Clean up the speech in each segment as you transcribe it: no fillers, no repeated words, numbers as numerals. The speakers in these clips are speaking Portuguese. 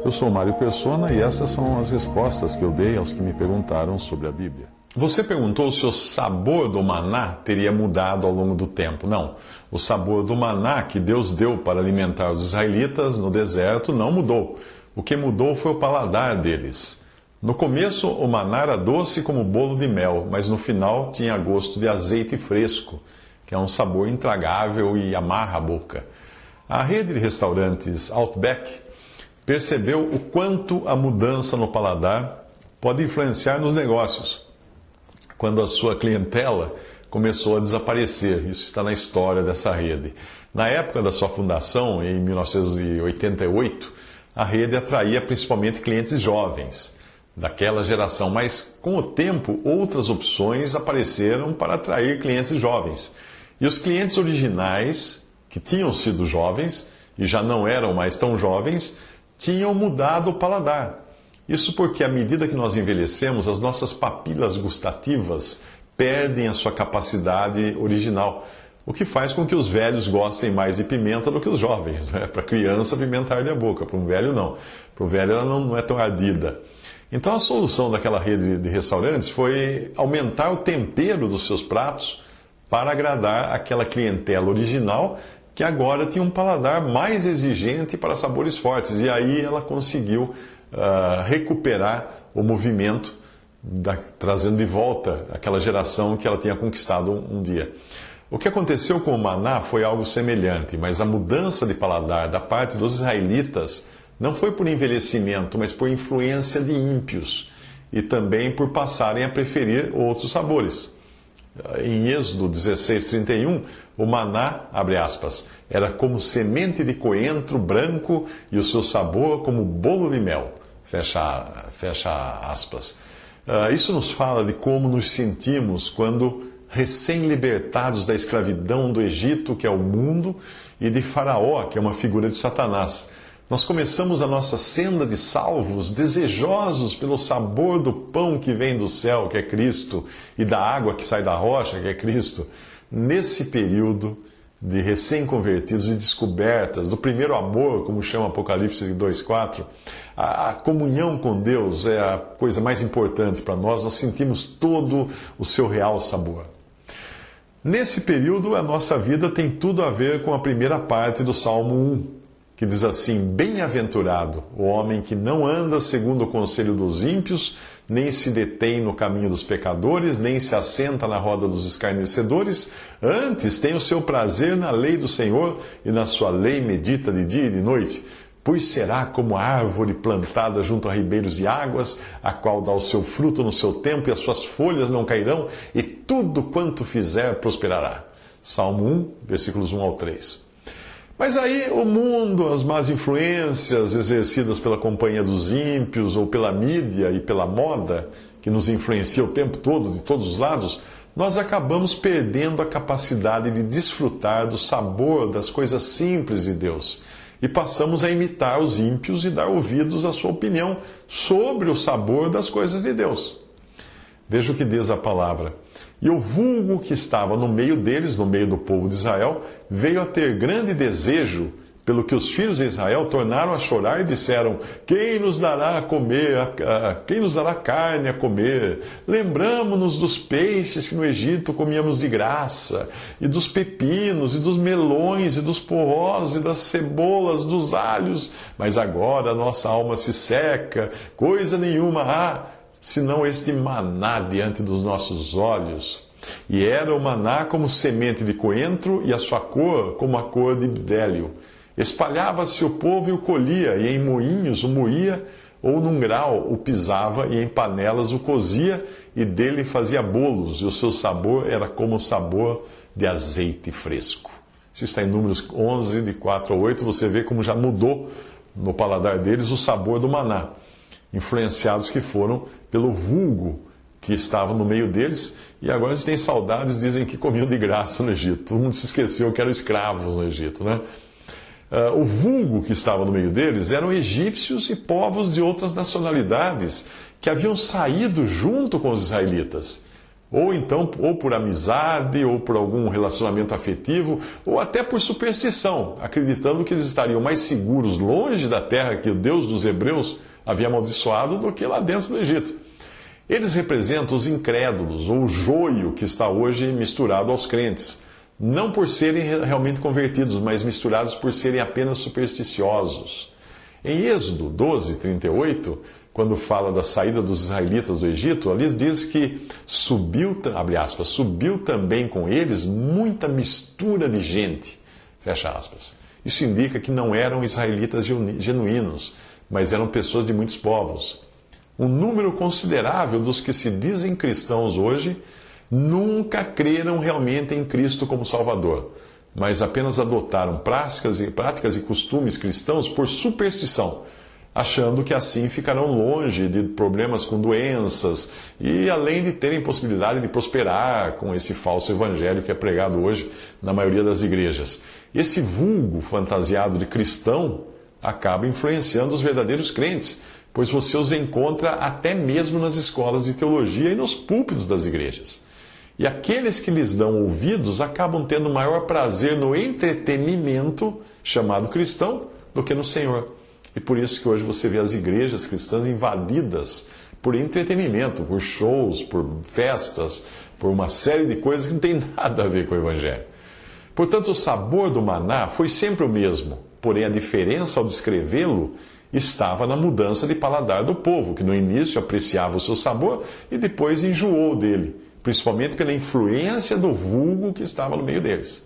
Eu sou Mário Persona e essas são as respostas que eu dei aos que me perguntaram sobre a Bíblia. Você perguntou se o sabor do maná teria mudado ao longo do tempo. Não. O sabor do maná que Deus deu para alimentar os israelitas no deserto não mudou. O que mudou foi o paladar deles. No começo, o maná era doce como bolo de mel, mas no final tinha gosto de azeite fresco, que é um sabor intragável e amarra a boca. A rede de restaurantes Outback percebeu o quanto a mudança no paladar pode influenciar nos negócios, quando a sua clientela começou a desaparecer. Isso está na história dessa rede. Na época da sua fundação, em 1988, a rede atraía principalmente clientes jovens, daquela geração, mas com o tempo outras opções apareceram para atrair clientes jovens. E os clientes originais, que tinham sido jovens e já não eram mais tão jovens, tinham mudado o paladar. Isso porque, à medida que nós envelhecemos, as nossas papilas gustativas perdem a sua capacidade original, o que faz com que os velhos gostem mais de pimenta do que os jovens. Né? Para a criança, pimenta arde a boca, para um velho não. Para o velho ela não é tão ardida. Então a solução daquela rede de restaurantes foi aumentar o tempero dos seus pratos para agradar aquela clientela original que agora tinha um paladar mais exigente para sabores fortes. E aí ela conseguiu recuperar o movimento, trazendo de volta aquela geração que ela tinha conquistado um dia. O que aconteceu com o maná foi algo semelhante, mas a mudança de paladar da parte dos israelitas não foi por envelhecimento, mas por influência de ímpios e também por passarem a preferir outros sabores. Em Êxodo 16:31, o maná, abre aspas, era como semente de coentro branco e o seu sabor como bolo de mel, fecha aspas. Isso nos fala de como nos sentimos quando recém-libertados da escravidão do Egito, que é o mundo, e de Faraó, que é uma figura de Satanás. Nós começamos a nossa senda de salvos, desejosos pelo sabor do pão que vem do céu, que é Cristo, e da água que sai da rocha, que é Cristo. Nesse período de recém-convertidos e descobertas, do primeiro amor, como chama Apocalipse 2:4, a comunhão com Deus é a coisa mais importante para nós. Nós sentimos todo o seu real sabor. Nesse período, a nossa vida tem tudo a ver com a primeira parte do Salmo 1. Que diz assim: bem-aventurado o homem que não anda segundo o conselho dos ímpios, nem se detém no caminho dos pecadores, nem se assenta na roda dos escarnecedores, antes tem o seu prazer na lei do Senhor, e na sua lei medita de dia e de noite. Pois será como a árvore plantada junto a ribeiros de águas, a qual dá o seu fruto no seu tempo, e as suas folhas não cairão, e tudo quanto fizer prosperará. Salmo 1, versículos 1 ao 3. Mas aí o mundo, as más influências exercidas pela companhia dos ímpios ou pela mídia e pela moda, que nos influencia o tempo todo, de todos os lados, nós acabamos perdendo a capacidade de desfrutar do sabor das coisas simples de Deus. E passamos a imitar os ímpios e dar ouvidos à sua opinião sobre o sabor das coisas de Deus. Veja o que diz a palavra. E o vulgo que estava no meio deles, no meio do povo de Israel, veio a ter grande desejo, pelo que os filhos de Israel tornaram a chorar e disseram: quem nos dará a comer, quem nos dará carne a comer? Lembramo-nos dos peixes que no Egito comíamos de graça, e dos pepinos, e dos melões, e dos porrós, e das cebolas, dos alhos. Mas agora a nossa alma se seca, coisa nenhuma há, senão este maná diante dos nossos olhos. E era o maná como semente de coentro, e a sua cor como a cor de bdélio. Espalhava-se o povo e o colhia, e em moinhos o moía, ou num grau o pisava, e em panelas o cozia, e dele fazia bolos, e o seu sabor era como o sabor de azeite fresco. Isso está em Números 11, de 4 a 8, você vê como já mudou no paladar deles o sabor do maná, influenciados que foram pelo vulgo que estava no meio deles, e agora eles têm saudades, dizem que comiam de graça no Egito. Todo mundo se esqueceu que eram escravos no Egito, né? O vulgo que estava no meio deles eram egípcios e povos de outras nacionalidades que haviam saído junto com os israelitas. Ou então, ou por amizade, ou por algum relacionamento afetivo, ou até por superstição, acreditando que eles estariam mais seguros longe da terra que o Deus dos Hebreus havia amaldiçoado do que lá dentro do Egito. Eles representam os incrédulos, ou o joio que está hoje misturado aos crentes, não por serem realmente convertidos, mas misturados por serem apenas supersticiosos. Em Êxodo 12, 38, quando fala da saída dos israelitas do Egito, ali diz que subiu, abre aspas, subiu também com eles muita mistura de gente, fecha aspas. Isso indica que não eram israelitas genuínos, mas eram pessoas de muitos povos. Um número considerável dos que se dizem cristãos hoje nunca creram realmente em Cristo como Salvador, mas apenas adotaram práticas e costumes cristãos por superstição, achando que assim ficarão longe de problemas com doenças e além de terem possibilidade de prosperar com esse falso evangelho que é pregado hoje na maioria das igrejas. Esse vulgo fantasiado de cristão acaba influenciando os verdadeiros crentes, pois você os encontra até mesmo nas escolas de teologia e nos púlpitos das igrejas. E aqueles que lhes dão ouvidos acabam tendo maior prazer no entretenimento, chamado cristão, do que no Senhor. E por isso que hoje você vê as igrejas cristãs invadidas por entretenimento, por shows, por festas, por uma série de coisas que não tem nada a ver com o Evangelho. Portanto, o sabor do maná foi sempre o mesmo, porém a diferença ao descrevê-lo estava na mudança de paladar do povo, que no início apreciava o seu sabor e depois enjoou dele, principalmente pela influência do vulgo que estava no meio deles.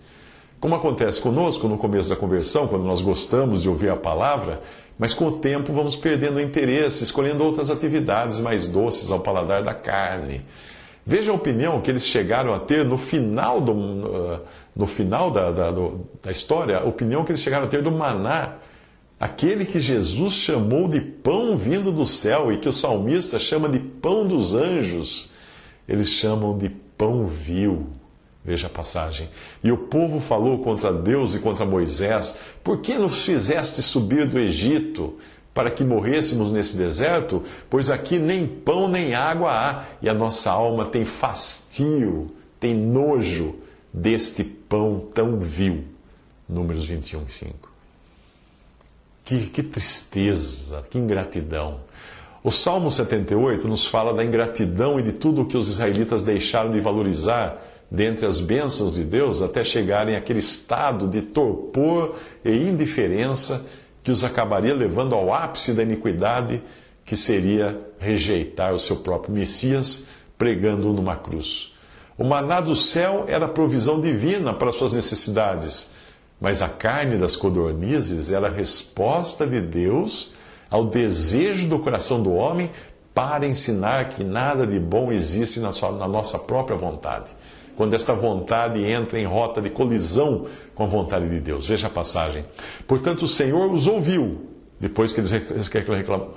Como acontece conosco no começo da conversão, quando nós gostamos de ouvir a palavra, mas com o tempo vamos perdendo o interesse, escolhendo outras atividades mais doces ao paladar da carne. Veja a opinião que eles chegaram a ter no final da história, a opinião que eles chegaram a ter do maná, aquele que Jesus chamou de pão vindo do céu e que o salmista chama de pão dos anjos. Eles chamam de pão vil. Veja a passagem. E o povo falou contra Deus e contra Moisés: por que nos fizeste subir do Egito para que morrêssemos nesse deserto? Pois aqui nem pão nem água há, e a nossa alma tem fastio, tem nojo deste pão tão vil. Números 21, 5. Que tristeza, que ingratidão. O Salmo 78 nos fala da ingratidão e de tudo o que os israelitas deixaram de valorizar dentre as bênçãos de Deus até chegarem àquele estado de torpor e indiferença que os acabaria levando ao ápice da iniquidade, que seria rejeitar o seu próprio Messias, pregando-o numa cruz. O maná do céu era a provisão divina para suas necessidades, mas a carne das codornizes era a resposta de Deus ao desejo do coração do homem para ensinar que nada de bom existe na nossa própria vontade. Quando esta vontade entra em rota de colisão com a vontade de Deus. Veja a passagem. Portanto, o Senhor os ouviu. Depois que eles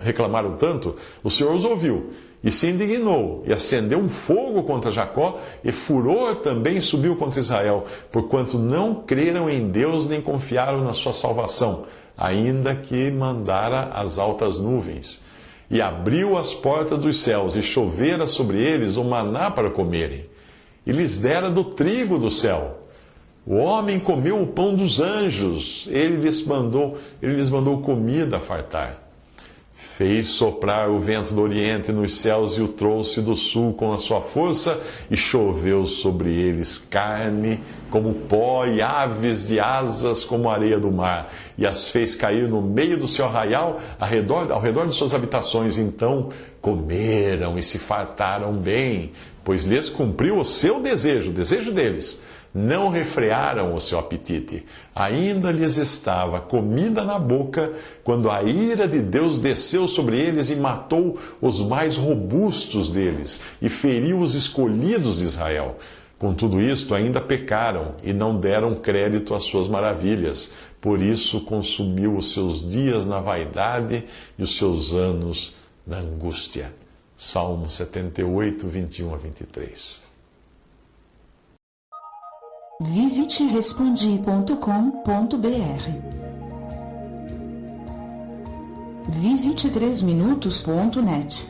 reclamaram tanto, o Senhor os ouviu e se indignou e acendeu um fogo contra Jacó e furor também subiu contra Israel, porquanto não creram em Deus nem confiaram na sua salvação, ainda que mandara as altas nuvens. E abriu as portas dos céus e chovera sobre eles o maná para comerem. E lhes dera do trigo do céu. O homem comeu o pão dos anjos, ele lhes mandou comida a fartar. Fez soprar o vento do oriente nos céus e o trouxe do sul com a sua força, e choveu sobre eles carne como pó e aves de asas como a areia do mar, e as fez cair no meio do seu arraial, ao redor de suas habitações. Então comeram e se fartaram bem, pois lhes cumpriu o seu desejo, o desejo deles. Não refrearam o seu apetite. Ainda lhes estava comida na boca, quando a ira de Deus desceu sobre eles e matou os mais robustos deles, e feriu os escolhidos de Israel. Com tudo isto, ainda pecaram e não deram crédito às suas maravilhas. Por isso, consumiu os seus dias na vaidade e os seus anos na angústia. Salmo 78, 21 a 23. Visite Respondi.com.br. Visite 3minutos.net.